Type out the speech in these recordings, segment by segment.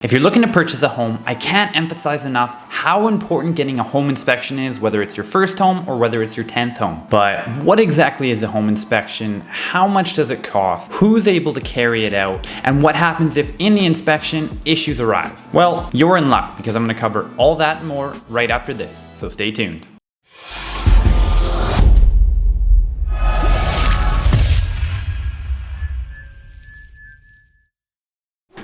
If you're looking to purchase a home, I can't emphasize enough how important getting a home inspection is, whether it's your first home or whether it's your 10th home. But what exactly is a home inspection? How much does it cost? Who's able to carry it out? And what happens if in the inspection issues arise? Well, you're in luck because I'm going to cover all that and more right after this, so stay tuned.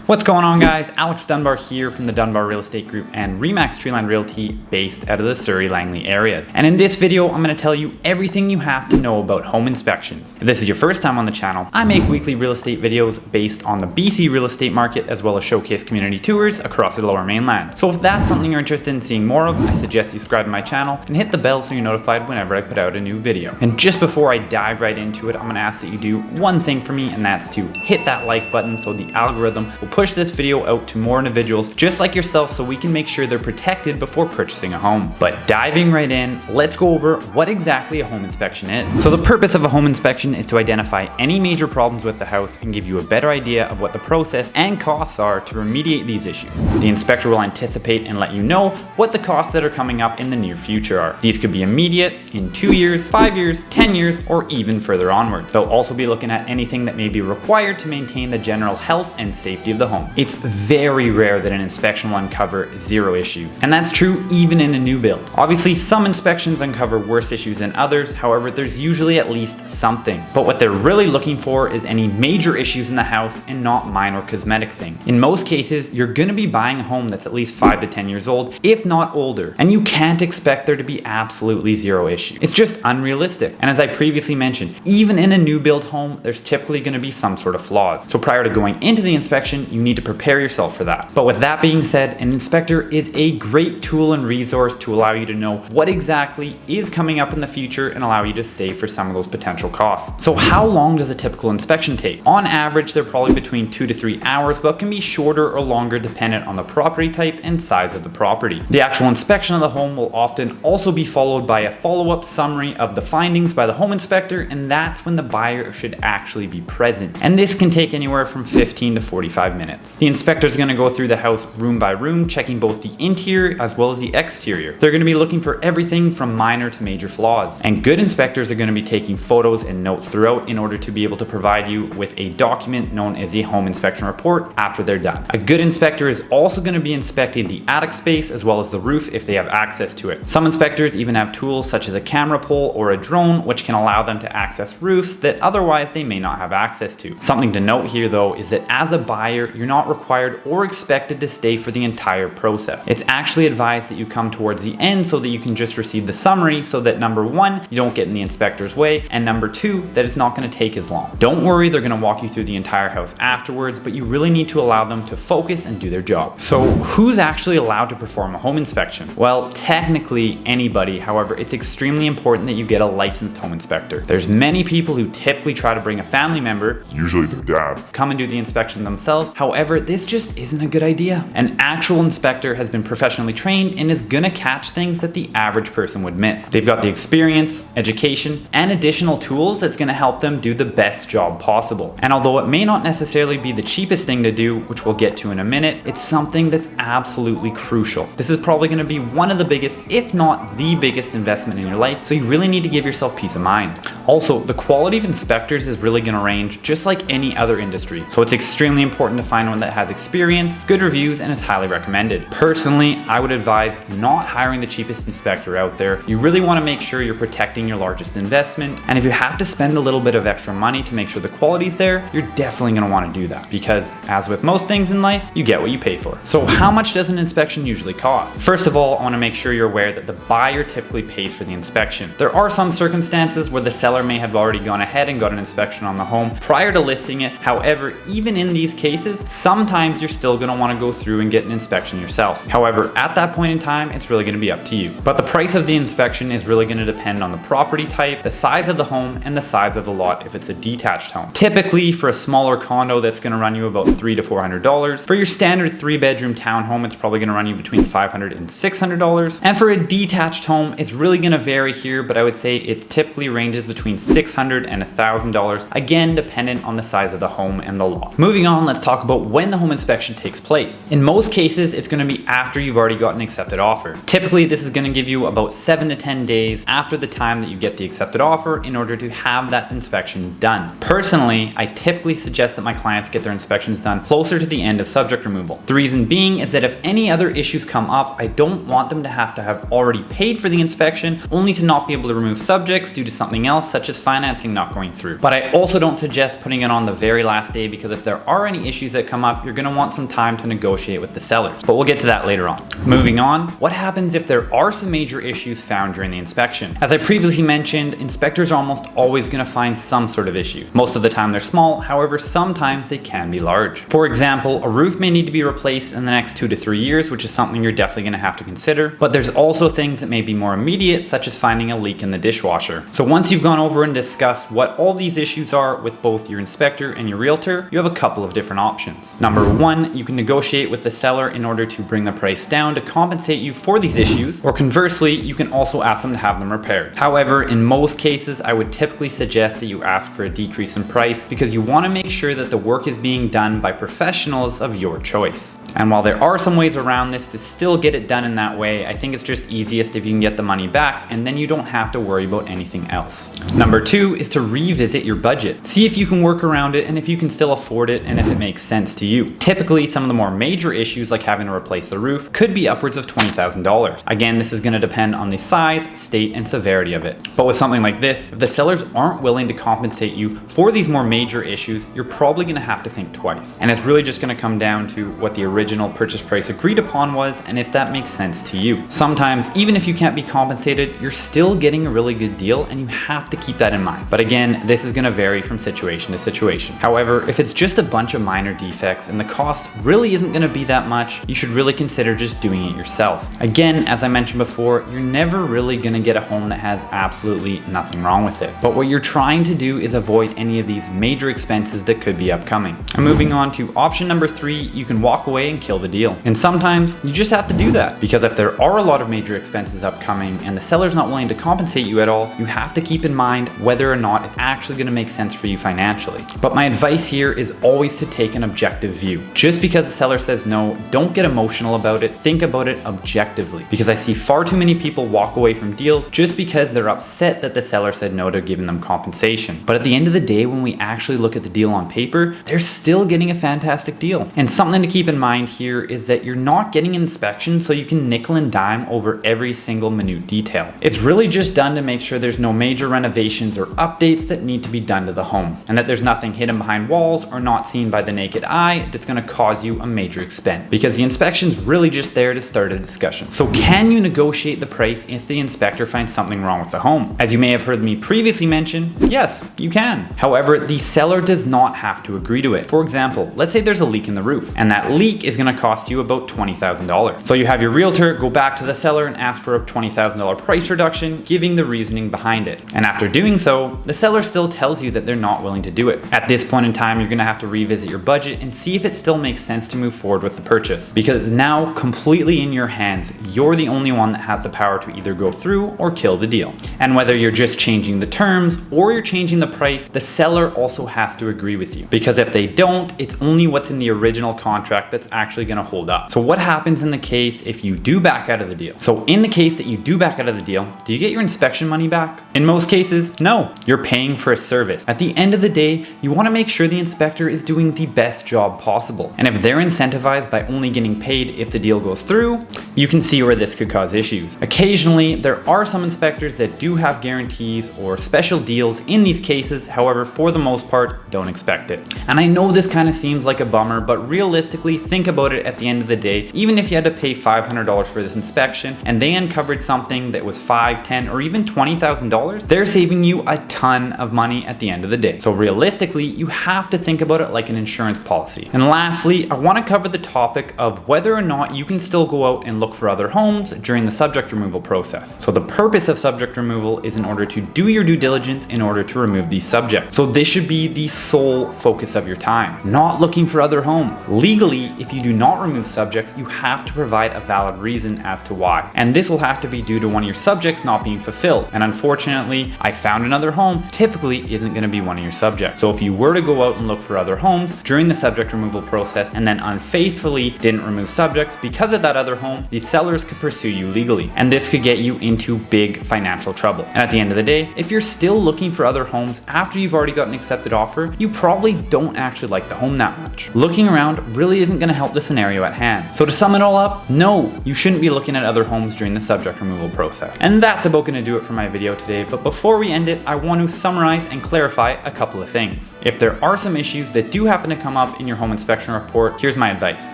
What's going on, guys? Alex Dunbar here from the Dunbar Real Estate Group and Remax Treeline Realty based out of the Surrey Langley areas. And in this video, I'm going to tell you everything you have to know about home inspections. If this is your first time on the channel, I make weekly real estate videos based on the BC real estate market as well as showcase community tours across the Lower Mainland. So if that's something you're interested in seeing more of, I suggest you subscribe to my channel and hit the bell so you're notified whenever I put out a new video. And just before I dive right into it, I'm going to ask that you do one thing for me, and that's to hit that like button so the algorithm will push this video out to more individuals just like yourself so we can make sure they're protected before purchasing a home. But diving right in, let's go over what exactly a home inspection is. So the purpose of a home inspection is to identify any major problems with the house and give you a better idea of what the process and costs are to remediate these issues. The inspector will anticipate and let you know what the costs that are coming up in the near future are. These could be immediate, in 2 years, 5 years, 10 years, or even further onwards. They'll also be looking at anything that may be required to maintain the general health and safety of the home. It's very rare that an inspection will uncover zero issues, and that's true even in a new build. Obviously, some inspections uncover worse issues than others, however, there's usually at least something. But what they're really looking for is any major issues in the house and not minor cosmetic things. In most cases, you're going to be buying a home that's at least 5 to 10 years old, if not older, and you can't expect there to be absolutely zero issue. It's just unrealistic. And as I previously mentioned, even in a new build home, there's typically going to be some sort of flaws. So prior to going into the inspection, you need to prepare yourself for that. But with that being said, an inspector is a great tool and resource to allow you to know what exactly is coming up in the future and allow you to save for some of those potential costs. So how long does a typical inspection take? On average, they're probably between 2 to 3 hours, but can be shorter or longer dependent on the property type and size of the property. The actual inspection of the home will often also be followed by a follow-up summary of the findings by the home inspector, and that's when the buyer should actually be present. And this can take anywhere from 15 to 45 minutes. The inspector is going to go through the house room by room, checking both the interior as well as the exterior. They're going to be looking for everything from minor to major flaws. And good inspectors are going to be taking photos and notes throughout in order to be able to provide you with a document known as a home inspection report after they're done. A good inspector is also going to be inspecting the attic space as well as the roof if they have access to it. Some inspectors even have tools such as a camera pole or a drone, which can allow them to access roofs that otherwise they may not have access to. Something to note here though is that as a buyer, you're not required or expected to stay for the entire process. It's actually advised that you come towards the end so that you can just receive the summary, so that number one, you don't get in the inspector's way, and number two, that it's not going to take as long. Don't worry, they're going to walk you through the entire house afterwards, but you really need to allow them to focus and do their job. So who's actually allowed to perform a home inspection? Well, technically anybody. However, it's extremely important that you get a licensed home inspector. There's many people who typically try to bring a family member, usually their dad, come and do the inspection themselves. However, this just isn't a good idea. An actual inspector has been professionally trained and is gonna catch things that the average person would miss. They've got the experience, education, and additional tools that's gonna help them do the best job possible. And although it may not necessarily be the cheapest thing to do, which we'll get to in a minute, it's something that's absolutely crucial. This is probably gonna be one of the biggest, if not the biggest investment in your life, so you really need to give yourself peace of mind. Also, the quality of inspectors is really gonna range just like any other industry. So it's extremely important to find one that has experience, good reviews, and is highly recommended. Personally, I would advise not hiring the cheapest inspector out there. You really want to make sure you're protecting your largest investment, and if you have to spend a little bit of extra money to make sure the quality's there, you're definitely going to want to do that, because as with most things in life, you get what you pay for. So how much does an inspection usually cost? First of all, I want to make sure you're aware that the buyer typically pays for the inspection. There are some circumstances where the seller may have already gone ahead and got an inspection on the home prior to listing it. However, even in these cases, sometimes you're still going to want to go through and get an inspection yourself. However, at that point in time, it's really going to be up to you. But the price of the inspection is really going to depend on the property type, the size of the home, and the size of the lot if it's a detached home. Typically, for a smaller condo, that's going to run you about $300 to $400. For your standard 3-bedroom townhome, it's probably going to run you between $500 and $600. And for a detached home, it's really going to vary here, but I would say it typically ranges between between $600 and $1,000, again dependent on the size of the home and the lot. Moving on, let's talk about when the home inspection takes place. In most cases, it's going to be after you've already got an accepted offer. Typically, this is going to give you about 7 to 10 days after the time that you get the accepted offer in order to have that inspection done. Personally, I typically suggest that my clients get their inspections done closer to the end of subject removal. The reason being is that if any other issues come up, I don't want them to have already paid for the inspection only to not be able to remove subjects due to something else such as financing not going through. But I also don't suggest putting it on the very last day, because if there are any issues that come up, you're going to want some time to negotiate with the sellers. But we'll get to that later on. Moving on, what happens if there are some major issues found during the inspection? As I previously mentioned, inspectors are almost always going to find some sort of issue. Most of the time they're small, however sometimes they can be large. For example, a roof may need to be replaced in the next 2 to 3 years, which is something you're definitely going to have to consider. But there's also things that may be more immediate, such as finding a leak in the dishwasher. So once you've gone over and discussed what all these issues are with both your inspector and your realtor, you have a couple of different options. Number one, you can negotiate with the seller in order to bring the price down to compensate you for these issues, or conversely, you can also ask them to have them repaired. However, in most cases, I would typically suggest that you ask for a decrease in price, because you want to make sure that the work is being done by professionals of your choice. And while there are some ways around this to still get it done in that way, I think it's just easiest if you can get the money back, and then you don't have to worry about anything else. Number two is to revisit your budget. See if you can work around it, and if you can still afford it, and if it makes sense to you. Typically, some of the more major issues, like having to replace the roof, could be upwards of $20,000. Again, this is going to depend on the size, state, and severity of it. But with something like this, if the sellers aren't willing to compensate you for these more major issues, you're probably going to have to think twice. And it's really just going to come down to what the original purchase price agreed upon was, and if that makes sense to you. Sometimes, even if you can't be compensated, you're still getting a really good deal, and you have to keep that in mind. But again, this is going to vary from situation to situation. However, if it's just a bunch of minor defects and the cost really isn't going to be that much, you should really consider just doing it yourself. Again, as I mentioned before, you're never really going to get a home that has absolutely nothing wrong with it. But what you're trying to do is avoid any of these major expenses that could be upcoming. And moving on to option number three, you can walk away and kill the deal. And sometimes you just have to do that, because if there are a lot of major expenses upcoming and the seller's not willing to compensate you at all, you have to keep in mind whether or not it's actually going to make sense for you financially. But my advice here is always to take an objective view. Just because the seller says no, don't get emotional about it. Think about it objectively, because I see far too many people walk away from deals just because they're upset that the seller said no to giving them compensation. But at the end of the day, when we actually look at the deal on paper, they're still getting a fantastic deal. And something to keep in mind here is that you're not getting an inspection so you can nickel and dime over every single minute detail. It's really just done to make sure there's no major renovations or updates that need to be done to the home, and that there's nothing hidden behind walls or not seen by the naked eye that's going to cause you a major expense, because the inspection's really just there to start a discussion. So can you negotiate the price if the inspector finds something wrong with the home? As you may have heard me previously mention, yes, you can. However, the seller does not have to agree to it. For example, let's say there's a leak in the roof, and that leak is going to cost you about $20,000. So you have your realtor go back to the seller and ask for a $20,000 price reduction, giving the reasoning behind it. And after doing so, the seller still tells you that they're not willing to do it. At this point in time, you're going to have to revisit your budget and see if it still makes sense to move forward with the purchase, because it's now completely in your hands. You're the only one that has the power to either go through or kill the deal. And whether you're just changing the terms or you're changing the price, the seller also has to agree with you, because if they don't, it's only what's in the original contract that's actually going to hold up. So what happens in the case if you do back out of the deal? So in the case that you do back out of the deal, do you get your inspection money back? In most cases, no. You're paying for a service. At the end of the day, you want to make sure the inspector is doing the best job possible. And if they're incentivized by only getting paid if the deal goes through, you can see where this could cause issues. Occasionally, there are some inspectors that do have guarantees or special deals in these cases. However, for the most part, don't expect it. And I know this kind of seems like a bummer, but realistically, think about it. At the end of the day, even if you had to pay $500 for this inspection and they uncovered something that was $5,000, $10,000, or even $20,000, they're saving you a ton of money at the end of the day. So realistically, you have to think about it like an insurance policy. And lastly, I want to cover the topic of whether or not you can still go out and look for other homes during the subject removal process. So the purpose of subject removal is in order to do your due diligence in order to remove these subjects. So this should be the sole focus of your time, not looking for other homes. Legally, if you do not remove subjects, you have to provide a valid reason as to why. And this will have to be due to one of your subjects not being fulfilled. And unfortunately, I found another home typically isn't going to be one of your subjects. So if you were to go out and look for other homes during the subject removal process and then unfaithfully didn't remove subjects because of that other home, the sellers could pursue you legally. And this could get you into big financial trouble. And at the end of the day, if you're still looking for other homes after you've already got an accepted offer, you probably don't actually like the home that much. Looking around really isn't going to help the scenario at hand. So to sum it all up, no, you shouldn't be looking at other homes during the subject removal process. And that's about going to do it for my video today. But before we end it, I want to summarize and clarify a couple of things. If there are some issues that do happen to come up in your home inspection report, here's my advice.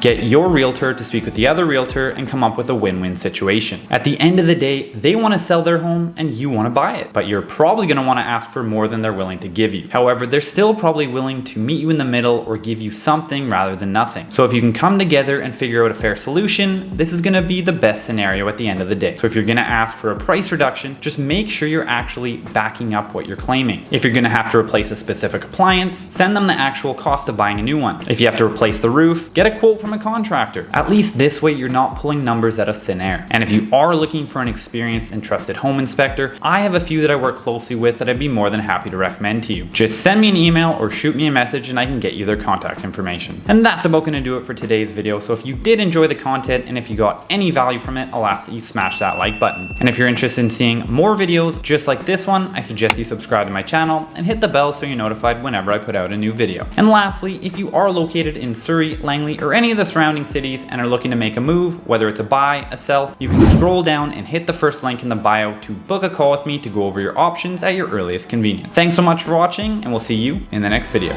Get your realtor to speak with the other realtor and come up with a win-win situation. At the end of the day, they want to sell their home and you want to buy it, but you're probably going to want to ask for more than they're willing to give you. However, they're still probably willing to meet you in the middle or give you something rather than nothing. So if you can come together and figure out a fair solution, this is going to be the best scenario at the end of the day. So if you're going to ask for a price reduction, just make sure you're actually backing up what you're claiming. If you're going to have to replace a specific appliance, send them the actual cost of buying a new one. If you have to replace the roof, get a quote from a contractor. At least this way you're not pulling numbers out of thin air. And if you are looking for an experienced and trusted home inspector, I have a few that I work closely with that I'd be more than happy to recommend to you. Just send me an email or shoot me a message and I can get you their contact information. And that's about going to do it for today's video. So if you did enjoy the content and if you got any value from it, I'll ask that you smash that like button. And if you're interested in seeing more videos just like this one, I suggest you subscribe to my channel and hit the bell so you're notified whenever I put out a new video. And lastly, if you are located in Surrey, Langley, or any of the surrounding cities and are looking to make a move, whether it's a buy, a sell, you can scroll down and hit the first link in the bio to book a call with me to go over your options at your earliest convenience. Thanks so much for watching, and we'll see you in the next video.